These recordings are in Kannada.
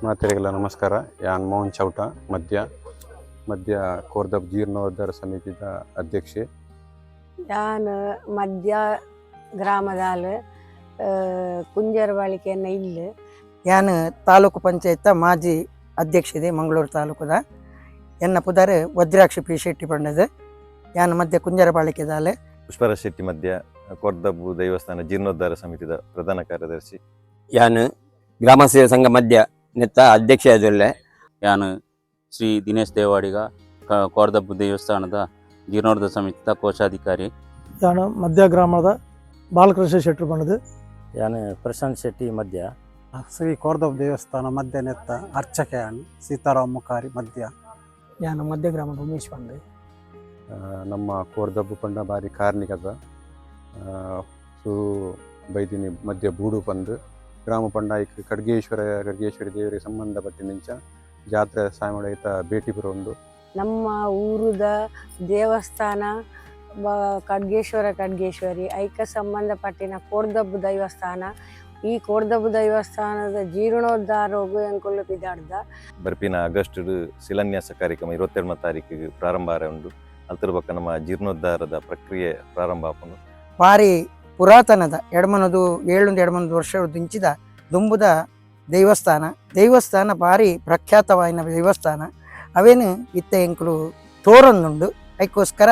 ಮಾತೆರೆಗೆಲ್ಲ ನಮಸ್ಕಾರ. ಯಾನ್ ಮೋಹನ್ ಚೌಟ ಮಧ್ಯ ಕೋರ್ದಬ್ ಜೀರ್ಣೋದ್ಧಾರ ಸಮಿತಿದ ಅಧ್ಯಕ್ಷೆ. ಯಾನ್ ಮಧ್ಯ ಗ್ರಾಮದಾಲ್ ಕುಂಜರ ಬಾಳಿಕೆಯನ್ನ ಇಲ್ಲಿ ಯಾನ್ ತಾಲೂಕು ಪಂಚಾಯತ್ ಮಾಜಿ ಅಧ್ಯಕ್ಷತೆ ಮಂಗಳೂರು ತಾಲೂಕದ ಎನ್ನ ಪುದರ್ ವಜ್ರಾಕ್ಷಿ ಪಿ ಶೆಟ್ಟಿ ಪಂಡದು ಯಾನ್ ಮಧ್ಯ ಕುಂಜರ ಬಾಳಿಕೆದಾಲೆ ಪುಷ್ಪರಾಜ್ ಶೆಟ್ಟಿ ಮಧ್ಯ ಕೋರ್ದಬ್ಬು ದೇವಸ್ಥಾನ ಜೀರ್ಣೋದ್ಧಾರ ಸಮಿತಿದ ಪ್ರಧಾನ ಕಾರ್ಯದರ್ಶಿ. ಯಾನ್ ಗ್ರಾಮ ಸೇವಾ ಸಂಘ ಮಧ್ಯ ನೆತ್ತ ಅಧ್ಯಕ್ಷ ಆದೊಲ್ಲೆ. ಯಾನ್ ಶ್ರೀ ದಿನೇಶ್ ದೇವಾಡಿಗ ಕೋರ್ದಬ್ಬು ದೇವಸ್ಥಾನದ ಜೀರ್ಣೋದ್ಧಾರ ಸಮಿತಿದ ಕೋಶಾಧಿಕಾರಿ. ಯಾನ್ ಮಧ್ಯ ಗ್ರಾಮದ ಬಾಲಕೃಷ್ಣ ಶೆಟ್ಟಿ ಬಣ್ಣದು. ಯಾನ್ ಪ್ರಶಾಂತ್ ಶೆಟ್ಟಿ ಮಧ್ಯ ಶ್ರೀ ಕೋರ್ದಬ್ಬು ದೇವಸ್ಥಾನ ಮಧ್ಯ ನೆತ್ತ ಅರ್ಚಕ ಯಾನ್ ಸೀತಾರಾಮ್ ಮುಖಾರಿ ಮಧ್ಯ. ಯಾನ್ ಮಧ್ಯ ಗ್ರಾಮದ ಉಮೇಶ್ ಬಂದು ನಮ್ಮ ಕೋರ್ದಬ್ಬು ಪಂಡ ಬಾರಿ ಕಾರ್ಣಿಕದ ಸು ಬೈದಿನಿ ಮಧ್ಯ ಬೂಡು ಪಂದು ಗ್ರಾಮ ಪಂಡಾಯಕ್ಕೆ ಖಡ್ಗೇಶ್ವರಿ ದೇವರಿಗೆ ಸಂಬಂಧಪಟ್ಟ ನಿಂಚ ಜಾತ್ರೆ ಸಾಯಮಡೈತ ಭೇಟಿ ಬರೋದು. ನಮ್ಮ ಊರುದ ದೇವಸ್ಥಾನ ಖಡ್ಗೇಶ್ವರಿ ಐಕ ಸಂಬಂಧಪಟ್ಟಿನ ಕೋರ್ದಬ್ಬು ದೇವಸ್ಥಾನ. ಈ ಕೋರ್ದಬ್ಬು ದೇವಸ್ಥಾನದ ಜೀರ್ಣೋದ್ಧಾರ ಎಂಕುಲು ಪಿದಾಡ್ದ ಬರ್ಪಿನ ಆಗಸ್ಟ್ ಶಿಲಾನ್ಯಾಸ ಕಾರ್ಯಕ್ರಮ 22ನೇ ತಾರೀಕಿಗೆ ಪ್ರಾರಂಭ ಉಂಡು. ಅಲ್ತರ ಪಕ್ಕ ನಮ್ಮ ಜೀರ್ಣೋದ್ಧಾರದ ಪ್ರಕ್ರಿಯೆ ಪ್ರಾರಂಭ ಆಪನು. ಭಾರಿ ಪುರಾತನದ 700 ವರ್ಷ ದಿಂಚಿದ ದುಂಬುದ ದೇವಸ್ಥಾನ ಭಾರಿ ಪ್ರಖ್ಯಾತವಾಯಿನ ದೇವಸ್ಥಾನ. ಅವೇನು ಇತ್ತ ಎಂಕುಲು ತೋರೊಂದುಂಡು ಅದಕ್ಕೋಸ್ಕರ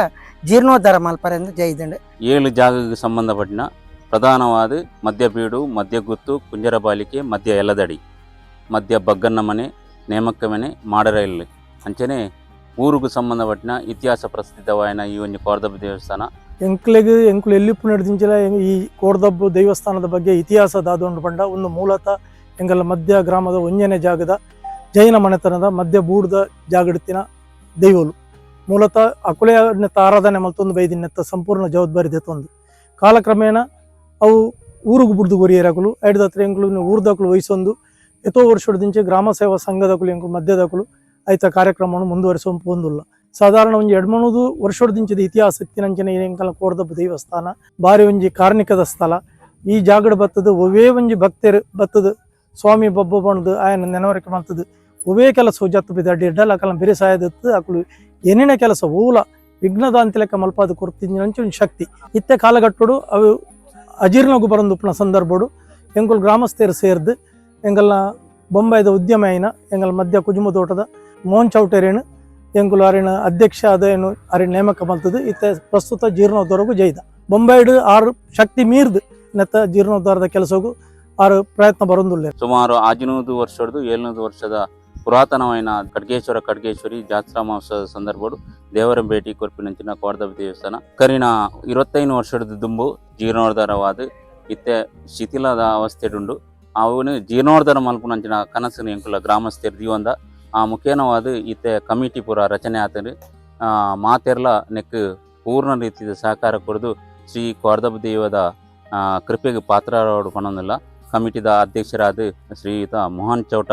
ಜೀರ್ಣೋದ್ಧಾರ ಮಲ್ಪರೆಂದು ಜೈದಂಡು. 7 ಜಾಗಕ್ಕೆ ಸಂಬಂಧಪಟ್ಟಿನ ಪ್ರಧಾನವಾದ ಮಧ್ಯ ಬೀಡು, ಮಧ್ಯ ಗುತ್ತು, ಕುಂಜರ ಬಾಲಿಕೆ, ಮಧ್ಯ ಎಲದಡಿ, ಮಧ್ಯ ಬಗ್ಗನ್ನ ಮನೆ, ನೇಮಕ್ಕ ಮನೆ, ಮಾಡರೈಲ್ ಅಂಚನೆ ಊರಿಗೂ ಸಂಬಂಧಪಟ್ಟಿನ ಇತಿಹಾಸ ಪ್ರಸಿದ್ಧವಾಯಿನ ಈ ಒಂದು ಕೋರ್ದಬ್ಬು ದೇವಸ್ಥಾನ. ಎಂಕುಲು ಎಲ್ಲಿಪ್ಪು ನಡೆದಿಂಚಿಲ್ಲ ಈ ಕೋರ್ದಬ್ಬು ದೇವಸ್ಥಾನದ ಬಗ್ಗೆ ಇತಿಹಾಸ ದಾದೊಂಡು ಪಂಡ ಒಂದು ಮೂಲತಃ ಎಂಗಲ ಮಧ್ಯ ಗ್ರಾಮದ ಒಂಜನೇ ಜಾಗದ ಜೈನ ಮನೆತನದ ಮಧ್ಯ ಬೂಡ್ದ ಜಾಗಡ್ತಿನ ದೈವಲು ಮೂಲತಃ ಅಕುಲೆ ಆರಾಧನೆ ಮಲ್ತೊಂದು ಬೈದಿನೆತ್ತ ಸಂಪೂರ್ಣ ಜವಾಬ್ದಾರಿ ದೆತ್ತೊಂದು ಕಾಲಕ್ರಮೇಣ ಅವು ಊರಿಗೂ ಬುಡ್ದು ಗೊರಿಯರಕಲು ಐದತ್ರ ಎಂಕುಲು ಊರ್ದಕಲು ವಹಿಸೊಂದು ಎಷ್ಟೋ ವರ್ಷದಿಂದ ಗ್ರಾಮ ಸೇವಾ ಸಂಘದಕಲು ಎಂಕುಲು ಮಧ್ಯದಕಲು ಐತ ಕಾರ್ಯಕ್ರಮವನ್ನು ಮುಂದುವರಿಸುವ ಹೊಂದಿಲ್ಲ. ಸಾಧಾರಣ ಒಂದು 2-3 ವರ್ಷದಿಂಚದ ಇತಿಹಾಸ ಇತ್ತಿನಂಚಿನ ಎಂಕಲ ಕೋರ್ದಬ್ಬು ದೇವಸ್ಥಾನ ಬಾರಿ ಒಂಜಿ ಕಾರ್ಣಿಕದ ಸ್ಥಳ. ಈ ಜಾಗಡ್ ಬತ್ತದ ಒವೇ ಒಂಜಿ ಭಕ್ತರು ಬತ್ತದ ಸ್ವಾಮಿ ಬಬ್ಬ ಬಣ್ಣದು ಆಯನ ನೆನವರಿಕೆ ಮಾಡ್ತದೆ ಒವೇ ಕೆಲಸ ಜತ್ತು ಬಿದ್ದ ಎಡ್ಡಲ್ಲ ಅಕಲ ಬೇರೆ ಸಾಯದತ್ತು ಅಕಲು ಏನೇನೇ ಕೆಲಸ ಓಲ ವಿಘ್ನದ ಅಂತಲೆಕ್ಕ ಮಲ್ಪಾದ ಕೊರ್ತಿಂಚ ಒಂದು ಶಕ್ತಿ ಇತ್ತೆ ಕಾಲಘಟ್ಟಡು ಅವು ಅಜೀರ್ಣಗು ಬರಂದುಪ್ಪನ ಸಂದರ್ಭಡು ಎಂಕುಲು ಗ್ರಾಮಸ್ಥರು ಸೇರ್ದು ಎಂಗಲ್ನ ಬೊಂಬಾಯಿದ ಉದ್ಯಮ ಆಯ್ನ ಎಂಗಲ್ ಮಧ್ಯ ಕುಜುಮ ತೋಟದ ಮೋಹನ್ ಚೌಟರೇನು ಎಂಕುಲು ಅರಿನ ಅಧ್ಯಕ್ಷ ಅದೇನು ಅರಿನ ನೇಮಕ ಮಲ್ತದು ಇತ್ತೆ ಪ್ರಸ್ತುತ ಜೀರ್ಣೋದ್ಧಾರಗೂ ಜೈದ ಬೊಂಬಾಯಿಡು 6 ಶಕ್ತಿ ಮೀರ್ದು ನೆತ್ತ ಜೀರ್ಣೋದ್ಧಾರದ ಕೆಲಸಗೂ 6 ಪ್ರಯತ್ನ ಬರೊಂದುಲ್ಲೆ. ಸುಮಾರು 500 ವರ್ಷದ್ದು 700 ವರ್ಷದ ಪುರಾತನವಾಯಿನ ಖಡ್ಗೇಶ್ವರಿ ಜಾತ್ರಾ ಮಹೋತ್ಸವದ ಸಂದರ್ಭಡು ದೇವರ ಭೇಟಿ ಕೊರ್ಪಿನಂಚಿನ ಕೋರ್ದಬ್ಬು ದೇವಸ್ಥಾನ ಕರಿನ 25 ವರ್ಷದ ದುಂಬು ಜೀರ್ಣೋದ್ಧಾರವಾದ ಇತ್ತೆ ಶಿಥಿಲದ ಅವಸ್ಥೆಡುಂಡು ಅವನು ಜೀರ್ಣೋದ್ಧಾರ ಮಲ್ಪುನಂಚಿನ ಕನಸನ್ನು ಎಂಕುಲ ಗ್ರಾಮಸ್ಥರು ದೀವಂದ ಆ ಮುಖೇನವಾದ ಇತ್ತೆ ಕಮಿಟಿ ಪೂರ ರಚನೆ ಆತರು ಮಾತೆರ್ಲ ನೆಕ್ ಪೂರ್ಣ ರೀತಿಯ ಸಹಕಾರ ಕೊಡದು ಶ್ರೀ ಕೋರ್ದಬ್ಬು ದೇವದ ಕೃಪೆಗೆ ಪಾತ್ರರಾಡು ಪನೊಂದಿಲ್ಲ. ಕಮಿಟಿದ ಅಧ್ಯಕ್ಷರಾದ ಶ್ರೀಯುತ ಮೋಹನ್ ಚೌಟ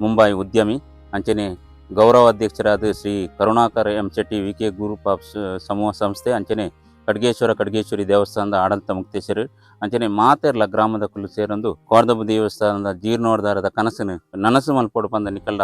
ಮುಂಬೈ ಉದ್ಯಮಿ ಅಂಚನೆ ಗೌರವ ಅಧ್ಯಕ್ಷರಾದ Shri Karunakar M Shetty VK group of ಸಮೂಹ ಸಂಸ್ಥೆ ಅಂಚನೆ ಖಡ್ಗೇಶ್ವರಿ ದೇವಸ್ಥಾನದ ಆಡಳಿತ ಮುಕ್ತೇಶ್ವರಿ ಅಂಚನೆ ಮಾತೆರ್ಲ ಗ್ರಾಮದ ಕುಲು ಸೇರೊಂದು ಕೋರ್ದಬ್ಬು ದೇವಸ್ಥಾನದ ಜೀರ್ಣೋದ್ಧಾರದ ಕನಸನ್ನು ನನಸು ಮಲ್ಪೊಡು ಪಂದ ನಿಕಲ್ಡ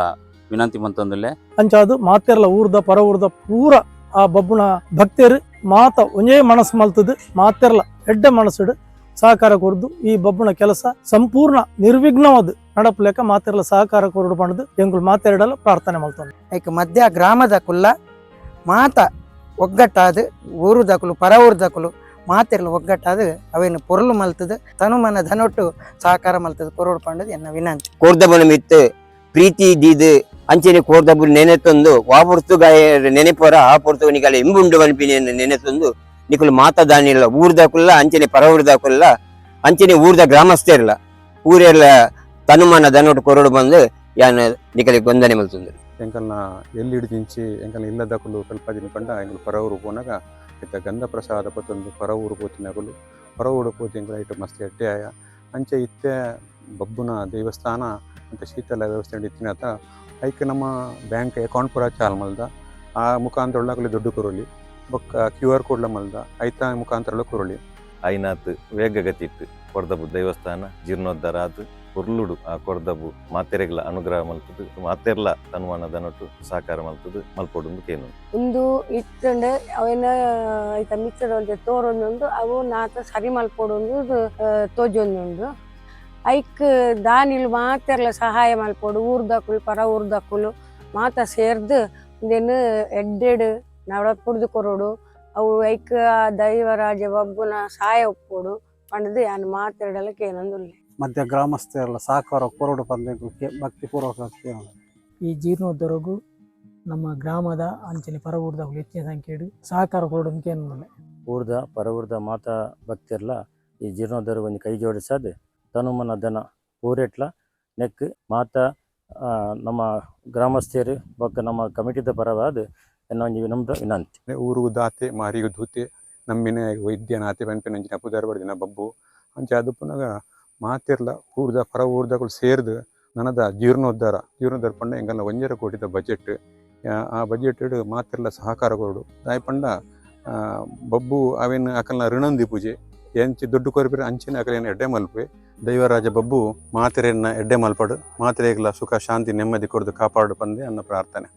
ವಿನಂತಿ ಮಂತೊಂದುಲ್ಲೆ. ಅಂಚಾದು ಮಾತೆರ್ಲ ಊರ್ದ ಪರ ಊರ್ದ ಪೂರ ಆ ಬಬ್ಬುನ ಭಕ್ತರು ಮಾತ ಒಂಜೇ ಮನಸ್ಸು ಮಲ್ತದು ಮಾತೆರ್ಲ ಎಡ್ಡ ಮನಸ್ಸುಡು ಸಹಕಾರ ಕೊರದು ಈ ಬಬ್ಬುನ ಕೆಲಸ ಸಂಪೂರ್ಣ ನಿರ್ವಿಘ್ನವಾದ ನಡಪಲೆಕ್ಕ ಮಾತೆರ್ಲ ಸಹಕಾರ ಕೊರಡು ಪಂಡದು ಎಂಕುಲು ಮಾತೆರಡಲು ಪ್ರಾರ್ಥನೆ ಮಲ್ತೊಂದು. ಐಕ ಮಧ್ಯ ಗ್ರಾಮದ ಕುಲ್ಲ ಮಾತ ಒಗ್ಗಟ್ಟಾದ ಊರುದಕಲು ಪರ ಊರ್ದಕಲು ಮಾತೆರ್ಲ ಒಗ್ಗಟ್ಟಾದ ಅವೇನು ಪೊರಲು ಮಲ್ತದು ತನುಮನ ಧನೊಟ್ಟು ಸಹಕಾರ ಮಲ್ತದು ಕೊರಡು ಪಂಡದು ಎನ್ನ ವಿನಂತಿ. ಕೋರ್ದಬ್ಬುನ ಮಿತ್ತು ಪ್ರೀತಿ ದೀದು ಅಂಚನೆ ಕೋರ್ದಬ್ಬು ನೆನೆತೊಂದು ವಾಪುರ್ತು ಗಾಯ ನೆನೆಪೊರ ಆ ಪೊರ್ತು ನಿಕಲ ಇಂಬುಂಡು ಬನ್ಪಿನಿ ನೆನೆತೊಂದು ನಿಕುಲು ಮಾತದಾನಿಲ್ಲ ಊರ್ದಕುಲ್ಲ ಅಂಚನೆ ಪರ ಊರ್ದಕುಲ್ಲ ಅಂಚನೆ ಊರ್ದ ಗ್ರಾಮಸ್ಥರ್ಲ ಊರೆಲ್ಲ ತನುಮನ ದನೊಟ್ಟು ಕೊರಡು ಬಂದು ಯಾನ್ ನಿಕಲಿಗೆ ಗೊಂದನೆ ಮಲ್ತುಂದು. ಎಂಕಲ್ನ ಎಲ್ಲಿ ಹಿಡಿದಿಂಚಿ ಎಂಕಲ್ನ ಇಲ್ಲದಕಲು ಸ್ವಲ್ಪ ದಿನ ಪಂಡ ಎಂಕಲು ಪರ ಊರು ಪೋನಾಗ ಇತ್ತ ಗಂಧ ಪ್ರಸಾದ ಪತ್ತೊಂದು ಪರ ಊರು ಪೋತಿನಕಲು ಪರ ಊರು ಪೋತಿ ಎಂಕಲ ಐಟು ಮಸ್ತ್ ಎಟ್ಟೆ ಆಯ ಅಂಚೆ ಇತ್ತೆ ಬಬ್ಬುನ ದೇವಸ್ಥಾನ ಅಂತ ಶೀತಲ ವ್ಯವಸ್ಥೆ ಇತ್ತಿನತ ಐಕೆ ನಮ್ಮ ಬ್ಯಾಂಕ್ ಅಕೌಂಟ್ ಪೂರ ಚಾಲ್ ಮಲ್ದ ಆ ಮುಖಾಂತರ ಒಳ್ಳಾಗಲಿ ದುಡ್ಡು ಕೊರಲಿ ಬೊಕ್ಕ QR ಕೋಡ್ಲ ಮಲ್ದ ಐತ ಮುಖಾಂತರ ಕೊರಲಿ ಐನಾತ್ ವೇಗಗತಿಟ್ಟು ಕೋರ್ದಬ್ಬು ದೇವಸ್ಥಾನ ಜೀರ್ಣೋದ್ಧಾರ ಆತು ಪೊರ್ಲುಡು ಆ ಕೊರ್ದಬ್ಬು ಮಾತೆರೆಗ್ಲ ಅನುಗ್ರಹ ಮಲ್ತದು ಮಾತೆರ್ಲ ತನುಮಾನ ದನೊಟ್ಟು ಸಾಕಾರ ಮಲ್ತದು ಮಲ್ಪೊಡು ಕೇನು ಒಂದು ಇತ್ತಂಡೆ ಅವನ ಐತ ಮಿತ್ತದ ತೋರೊಂದುಂಡು ಅವು ನಾತ ಸರಿ ಮಲ್ಪೊಡು ತೋಜೊಂದುಂಡು ಐಕ್ ದಾನಿಲ್ ಮಾತೆರ್ಲ ಸಹಾಯ ಮಲ್ಪೊಡು ಊರ್ದಕುಲು ಪರ ಊರ್ದಕುಲು ಮಾತ ಸೇರ್ದು ಇಂದೆನ್ ಎಡ್ಡೆಡ್ ನವಳಪುಡ್ದು ಕೊರೋಡು ಅವು ಐಕ್ ದೈವರಾಜ ಬಬ್ಬುನ ಸಹಾಯ ಒಪ್ಪೋಡು ಪಂಡದು ಯಾನ್ ಮಾತೆರ್ಡಲ ಕೇನೊಂದುಲ್ಲೆ ಮಧ್ಯ ಗ್ರಾಮಸ್ಥರೆಲ್ಲ ಸಾಕಾರ ಕೊರಡು ಪಂದ್ಯಕ್ಕೆ ಭಕ್ತಿಪೂರ್ವಕ ಕೇಳೋಣ. ಈ ಜೀರ್ಣೋದ್ಧಾರಗೂ ನಮ್ಮ ಗ್ರಾಮದ ಅಂಚನೆ ಪರ ಊರ್ದ ಹೆಚ್ಚಿನ ಸಂಖ್ಯೆಡು ಸಹಕಾರ ಕೊಡೋದಕ್ಕೆ ಏನಿಲ್ಲ. ಊರ್ದ ಪರ ಊರ್ದ ಮಾತಾ ಭಕ್ತಿರ್ಲ ಈ ಜೀರ್ಣೋದ್ಧಾರ ಒಂದು ಕೈ ಜೋಡಿಸದು ತನುಮನ ದನ ಪೂರೆಟ್ಲ ನೆಕ್ ಮಾತಾ ನಮ್ಮ ಗ್ರಾಮಸ್ಥರು ಬೊಕ್ಕ ನಮ್ಮ ಕಮಿಟಿದ ಪರವಾದ ಎನ್ನೊಂಜಿ ವಿನಮ್ರ ವಿನಂತಿ. ಊರುಗು ದಾತೆ ಮಾರಿಗು ದೂತೆ ನಮ್ಮಿನ ವೈದ್ಯ ನಾತೆ ಪನ್ಪಿನ ಅಂಚಿನ ಪುದಾರ ಬಡ್ದಿನ ಬಬ್ಬು ಅಂಚ ಅದು ಪುನಗ ಮಾತಿರ್ಲ ಊರ್ದ ಪರ ಊರ್ದಗಳು ಸೇರ್ದು ನನದ ಜೀರ್ಣೋದ್ಧಾರ ಪಂಡ ಎಂಗಲ್ಲ 1.5 ಕೋಟಿದ ಬಜೆಟ್ ಆ ಬಜೆಟ್ ಮಾತಿರ್ಲ ಸಹಕಾರ ಕೊರಡು ದಾಯ್ ಪಂಡ ಬಬ್ಬು ಅವೇನು ಅಕಲ್ನ ಋಣಂದಿ ಪೂಜೆ ಎಂಚಿ ದುಡ್ಡು ಕೊರಪಿರ ಅಂಚಿನ ಅಕಲೇನು ಎಡ್ಡೆ ಮಲ್ಪೆ ದೈವರಾಜ ಬಬ್ಬು ಮಾತೆರೆಯನ್ನ ಎಡ್ಡೆ ಮಲ್ಪಡು ಮಾತೆರೆಗ್ಲ ಸುಖ ಶಾಂತಿ ನೆಮ್ಮದಿ ಕೊಡ್ದು ಕಾಪಾಡು ಪಂದೆ ಅನ್ನ ಪ್ರಾರ್ಥನೆ.